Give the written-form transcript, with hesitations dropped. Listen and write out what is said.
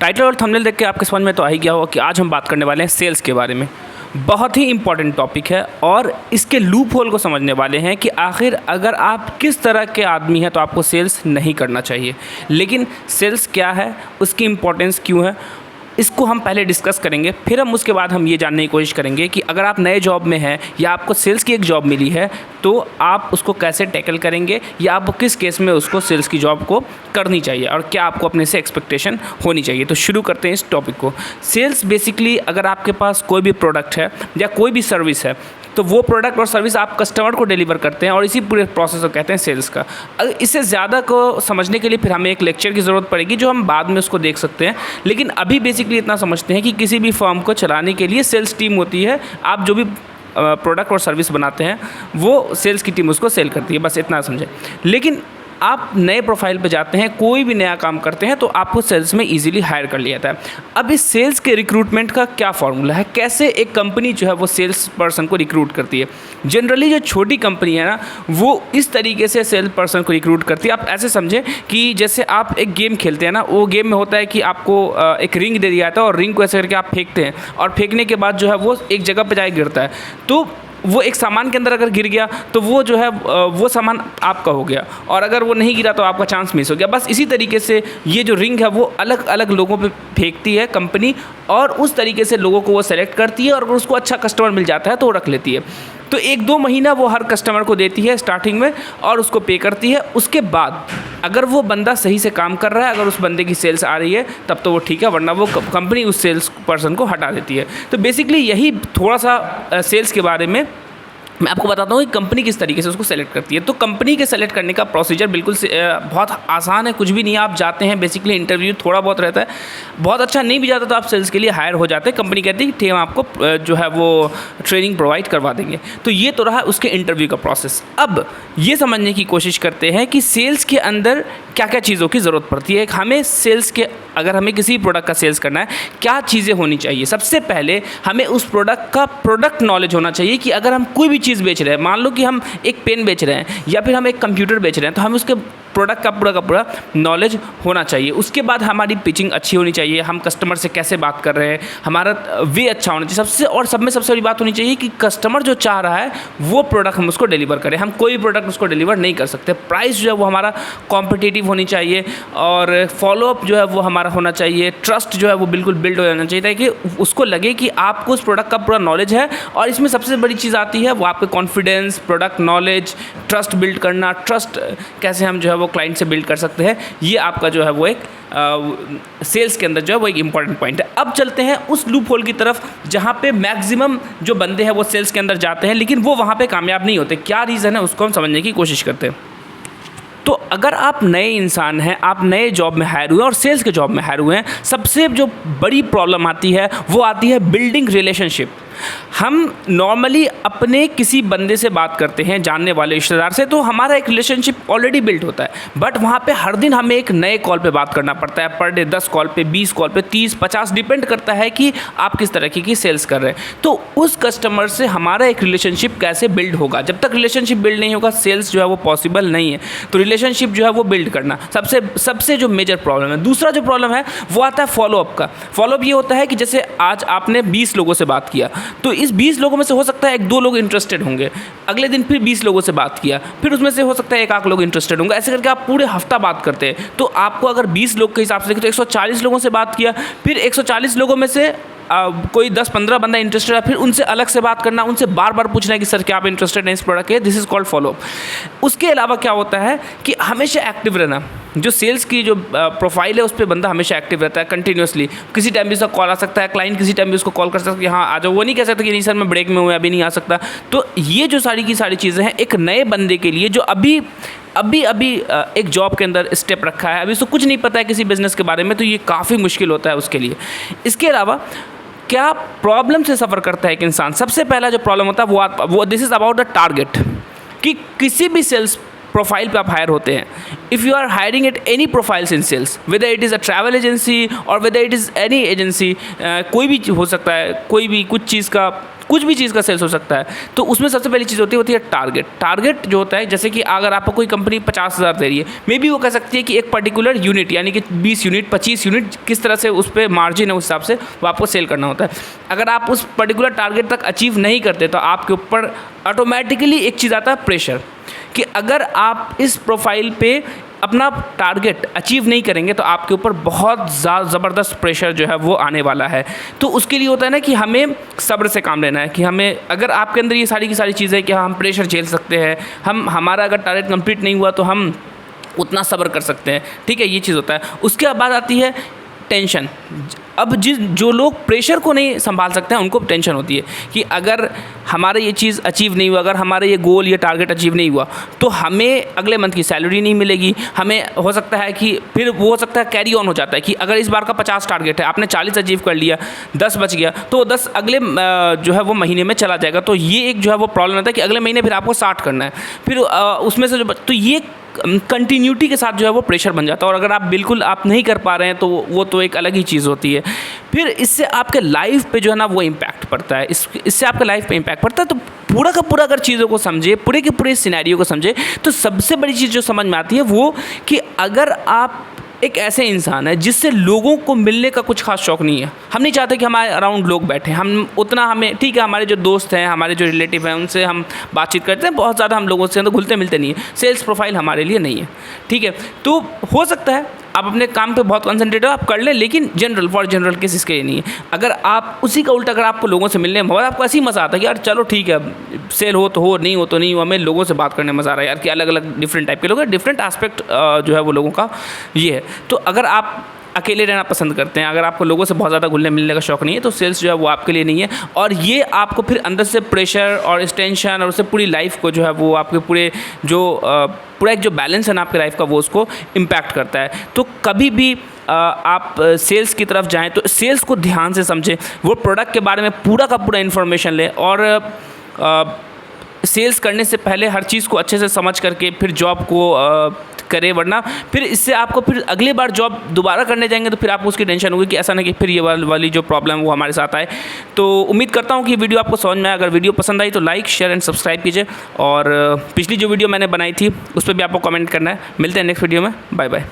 Title और thumbnail देख के आपके समझ में तो आ ही गया होगा कि आज हम बात करने वाले हैं सेल्स के बारे में। बहुत ही इम्पॉर्टेंट टॉपिक है और इसके लूप होल को समझने वाले हैं कि आखिर अगर आप किस तरह के आदमी हैं तो आपको सेल्स नहीं करना चाहिए। लेकिन सेल्स क्या है, उसकी इम्पोर्टेंस क्यों है, इसको हम पहले डिस्कस करेंगे। फिर हम उसके बाद हम ये जानने की कोशिश करेंगे कि अगर आप नए जॉब में हैं या आपको सेल्स की एक जॉब मिली है तो आप उसको कैसे टैकल करेंगे या आपको किस केस में उसको सेल्स की जॉब को करनी चाहिए और क्या आपको अपने से एक्सपेक्टेशन होनी चाहिए। तो शुरू करते हैं इस टॉपिक को। सेल्स बेसिकली अगर आपके पास कोई भी प्रोडक्ट है या कोई भी सर्विस है तो वो प्रोडक्ट और सर्विस आप कस्टमर को डिलीवर करते हैं और इसी पूरे प्रोसेस को कहते हैं सेल्स का। इससे ज़्यादा को समझने के लिए फिर हमें एक लेक्चर की ज़रूरत पड़ेगी जो हम बाद में उसको देख सकते हैं। लेकिन अभी बेसिकली इतना समझते हैं कि किसी भी फर्म को चलाने के लिए सेल्स टीम होती है। आप जो भी प्रोडक्ट और सर्विस बनाते हैं वो सेल्स की टीम उसको सेल करती है, बस इतना समझें। लेकिन आप नए प्रोफाइल पे जाते हैं, कोई भी नया काम करते हैं तो आपको सेल्स में इजीली हायर कर लिया जाता है। अब इस सेल्स के रिक्रूटमेंट का क्या फॉर्मूला है, कैसे एक कंपनी जो है वो सेल्स पर्सन को रिक्रूट करती है। जनरली जो छोटी कंपनी है ना वो इस तरीके से सेल्स पर्सन को रिक्रूट करती है। आप ऐसे समझें कि जैसे आप एक गेम खेलते हैं ना, वो गेम में होता है कि आपको एक रिंग दे दिया जाता है और रिंग को ऐसे करके आप फेंकते हैं और फेंकने के बाद जो है वो एक जगह पर जाके गिरता है। तो वो एक सामान के अंदर अगर गिर गया तो वो जो है वो सामान आपका हो गया और अगर वो नहीं गिरा तो आपका चांस मिस हो गया। बस इसी तरीके से ये जो रिंग है वो अलग अलग लोगों पे फेंकती है कंपनी और उस तरीके से लोगों को वो सेलेक्ट करती है और अगर उसको अच्छा कस्टमर मिल जाता है तो वो रख लेती है। तो 1-2 महीना वो हर कस्टमर को देती है स्टार्टिंग में और उसको पे करती है। उसके बाद अगर वो बंदा सही से काम कर रहा है, अगर उस बंदे की सेल्स आ रही है तब तो वो ठीक है, वरना वो कंपनी उस सेल्स पर्सन को हटा देती है। तो बेसिकली यही थोड़ा सा सेल्स के बारे में मैं आपको बताता हूँ कि कंपनी किस तरीके से उसको सेलेक्ट करती है। तो कंपनी के सेलेक्ट करने का प्रोसीजर बिल्कुल बहुत आसान है, कुछ भी नहीं है। आप जाते हैं, बेसिकली इंटरव्यू थोड़ा बहुत रहता है, बहुत अच्छा नहीं भी जाता तो आप सेल्स के लिए हायर हो जाते हैं। कंपनी कहती है कि ठीक, हम आपको जो है वो ट्रेनिंग प्रोवाइड करवा देंगे। तो ये तो रहा उसके इंटरव्यू का प्रोसेस। अब ये समझने की कोशिश करते हैं कि सेल्स के अंदर क्या क्या चीज़ों की ज़रूरत पड़ती है। हमें सेल्स के अगर हमें किसी प्रोडक्ट का सेल्स करना है क्या चीज़ें होनी चाहिए। सबसे पहले हमें उस प्रोडक्ट का प्रोडक्ट नॉलेज होना चाहिए कि अगर हम कोई भी चीज़ बेच रहे हैं, मान लो कि हम एक पेन बेच रहे हैं या फिर हम एक कंप्यूटर बेच रहे हैं, तो हम उसके प्रोडक्ट का पूरा नॉलेज होना चाहिए। उसके बाद हमारी पिचिंग अच्छी होनी चाहिए, हम कस्टमर से कैसे बात कर रहे हैं, हमारा वे अच्छा होना चाहिए सबसे। और सब में सबसे बड़ी बात होनी चाहिए कि कस्टमर जो चाह रहा है वो प्रोडक्ट हम उसको डिलीवर करें। हम कोई प्रोडक्ट उसको डिलीवर नहीं कर सकते। प्राइस जो है वो हमारा कॉम्पिटिटिव होनी चाहिए और फॉलोअप जो है वो हमारा होना चाहिए। ट्रस्ट जो है वो बिल्कुल बिल्ड हो जाना चाहिए ताकि उसको लगे कि आपको उस प्रोडक्ट का पूरा नॉलेज है। और इसमें सबसे बड़ी चीज़ आती है वो आपके confidence, product knowledge, trust build करना। ट्रस्ट कैसे हम जो है वो क्लाइंट से बिल्ड कर सकते हैं, ये आपका जो है वो एक सेल्स के अंदर जो है वो एक इंपॉर्टेंट पॉइंट है। अब चलते हैं उस लूप होल की तरफ जहाँ पे मैक्सिमम जो बंदे हैं वो सेल्स के अंदर जाते हैं लेकिन वो वहाँ पे कामयाब नहीं होते। क्या रीज़न है उसको हम समझने की कोशिश करते हैं। तो अगर आप नए इंसान हैं, आप नए जॉब में हायर हुए और सेल्स के जॉब में हायर हुए हैं, सबसे जो बड़ी प्रॉब्लम आती है वो आती है बिल्डिंग रिलेशनशिप। हम नॉर्मली अपने किसी बंदे से बात करते हैं, जानने वाले रिश्तेदार से, तो हमारा एक रिलेशनशिप ऑलरेडी बिल्ड होता है। बट वहाँ पे हर दिन हमें एक नए कॉल पे बात करना पड़ता है, पर डे 10 कॉल पे, 20 कॉल पे, 30, 50, डिपेंड करता है कि आप किस तरह की सेल्स कर रहे हैं। तो उस कस्टमर से हमारा एक रिलेशनशिप कैसे बिल्ड होगा। जब तक रिलेशनशिप बिल्ड नहीं होगा सेल्स जो है वो पॉसिबल नहीं है। तो रिलेशनशिप जो है वो बिल्ड करना सबसे जो मेजर प्रॉब्लम है। दूसरा जो प्रॉब्लम है वो आता है फॉलोअप का। फॉलोअप ये होता है कि जैसे आज आपने 20 लोगों से बात किया तो इस 20 लोगों में से हो सकता है 1-2 लोग इंटरेस्टेड होंगे। अगले दिन फिर 20 लोगों से बात किया, फिर उसमें से हो सकता है 1 लोग इंटरेस्टेड होंगे। ऐसे करके आप पूरे हफ्ता बात करते हैं। तो आपको अगर 20 लोग के हिसाब से देखें तो 140 लोगों से बात किया, फिर 140 लोगों में से कोई 10-15 बंदा इंटरेस्टेड है, फिर उनसे अलग से बात करना, उनसे बार बार पूछना है कि सर क्या आप इंटरेस्टेड हैं इस प्रोडक्ट के। This is called follow up. उसके अलावा क्या होता है कि हमेशा एक्टिव रहना। जो सेल्स की जो प्रोफाइल है उस पर बंदा हमेशा एक्टिव रहता है कंटिन्यूसली। किसी टाइम भी उसका कॉल आ सकता है, क्लाइंट किसी टाइम भी उसको कॉल कर सकता है कि हाँ आ जाओ। वो नहीं कह सकता कि नहीं सर मैं ब्रेक में हूँ, अभी नहीं आ सकता। तो ये जो सारी की सारी चीज़ें हैं एक नए बंदे के लिए जो अभी एक जॉब के अंदर स्टेप रखा है, अभी उसको कुछ नहीं पता है किसी बिजनेस के बारे में, तो ये काफ़ी मुश्किल होता है उसके लिए। इसके अलावा क्या प्रॉब्लम से सफ़र करता है एक इंसान। सबसे पहला जो प्रॉब्लम होता है वो this is about the target. कि किसी भी सेल्स प्रोफाइल पे आप हायर होते हैं, if you are hiring at any profiles in sales, whether it is a travel agency और whether it is any agency, कोई भी हो सकता है, कोई भी कुछ चीज़ का कुछ भी चीज़ का सेल्स हो सकता है। तो उसमें सबसे पहली चीज़ होती है टारगेट। टारगेट जो होता है, जैसे कि अगर आपको कोई कंपनी 50,000 दे रही है, मे बी वो कह सकती है कि एक पर्टिकुलर यूनिट यानी कि 20 यूनिट 25 यूनिट किस तरह से उस पर मार्जिन है, उस हिसाब से वो आपको सेल करना होता है। अगर आप उस पर्टिकुलर टारगेट तक अचीव नहीं करते तो आपके ऊपर ऑटोमेटिकली एक चीज़ आता है प्रेशर, कि अगर आप इस प्रोफाइल पे अपना टारगेट अचीव नहीं करेंगे तो आपके ऊपर बहुत ज़बरदस्त प्रेशर जो है वो आने वाला है। तो उसके लिए होता है ना कि हमें सब्र से काम लेना है, कि हमें अगर आपके अंदर ये सारी की सारी चीज़ें कि हम प्रेशर झेल सकते हैं, हमारा अगर टारगेट कंप्लीट नहीं हुआ तो हम उतना सब्र कर सकते हैं, ठीक है, ये चीज़ होता है। उसके बाद आती है टेंशन। अब जो लोग प्रेशर को नहीं संभाल सकते हैं उनको टेंशन होती है कि अगर हमारा ये चीज़ अचीव नहीं हुआ, अगर हमारा ये गोल, ये टारगेट अचीव नहीं हुआ तो हमें अगले मंथ की सैलरी नहीं मिलेगी। हमें हो सकता है कि फिर वो हो सकता है कैरी ऑन हो जाता है कि अगर इस बार का 50 टारगेट है, आपने 40 अचीव कर लिया, 10 बच गया, तो 10 अगले जो है वो महीने में चला जाएगा। तो ये एक जो है वो प्रॉब्लम आता है कि अगले महीने फिर आपको 60 करना है, फिर उसमें से जो तो ये कंटिन्यूटी के साथ जो है वो प्रेशर बन जाता है। और अगर आप बिल्कुल आप नहीं कर पा रहे हैं तो वो तो एक अलग ही चीज़ होती है। फिर इससे आपके लाइफ पे जो है ना वो इम्पैक्ट पड़ता है, इससे आपके लाइफ पे इम्पैक्ट पड़ता है। तो पूरा का पूरा अगर चीज़ों को समझे, पूरे के पूरे सिनेरियो को समझे, तो सबसे बड़ी चीज़ जो समझ में आती है वो कि अगर आप एक ऐसे इंसान है जिससे लोगों को मिलने का कुछ खास शौक़ नहीं है, हम नहीं चाहते कि हमारे अराउंड लोग बैठे, हम उतना, हमें ठीक है हमारे जो दोस्त हैं, हमारे जो रिलेटिव हैं उनसे हम बातचीत करते हैं, बहुत ज़्यादा हम लोगों से तो घुलते मिलते नहीं है, सेल्स प्रोफाइल हमारे लिए नहीं है, ठीक है। तो हो सकता है आप अपने काम पे बहुत कंसंट्रेट हो, आप कर लें, लेकिन फॉर जनरल केसेस के लिए नहीं है। अगर आप उसी का उल्टा, अगर आपको लोगों से मिलने में बहुत आपको ऐसी मज़ा आता है कि यार चलो ठीक है, सेल हो तो हो, नहीं हो तो नहीं हो, हमें लोगों से बात करने में मज़ा आ रहा है यार, कि अलग अलग डिफरेंट टाइप के लोग हैं, डिफरेंट एस्पेक्ट जो है वो लोगों का ये है। तो अगर आप अकेले रहना पसंद करते हैं, अगर आपको लोगों से बहुत ज़्यादा घुलने मिलने का शौक़ नहीं है, तो सेल्स जो है वो आपके लिए नहीं है। और ये आपको फिर अंदर से प्रेशर और इस टेंशन और उससे पूरी लाइफ को जो है वो आपके पूरे जो पूरा एक जो बैलेंस है ना आपके लाइफ का, वो उसको इम्पैक्ट करता है। तो कभी भी आप सेल्स की तरफ जाएँ तो सेल्स को ध्यान से समझें, वो प्रोडक्ट के बारे में पूरा का पूरा इन्फॉर्मेशन लें, और सेल्स करने से पहले हर चीज़ को अच्छे से समझ करके फिर जॉब को करें, वरना फिर इससे आपको फिर अगली बार जॉब दोबारा करने जाएंगे तो फिर आपको उसकी टेंशन होगी कि ऐसा नहीं कि फिर ये वाली जो प्रॉब्लम वो हमारे साथ आए। तो उम्मीद करता हूँ कि वीडियो आपको समझ में आया। अगर वीडियो पसंद आई तो लाइक, शेयर एंड सब्सक्राइब कीजिए, और पिछली जो वीडियो मैंने बनाई थी उस पर भी आपको कमेंट करना है। मिलते हैं नेक्स्ट वीडियो में, बाय बाय।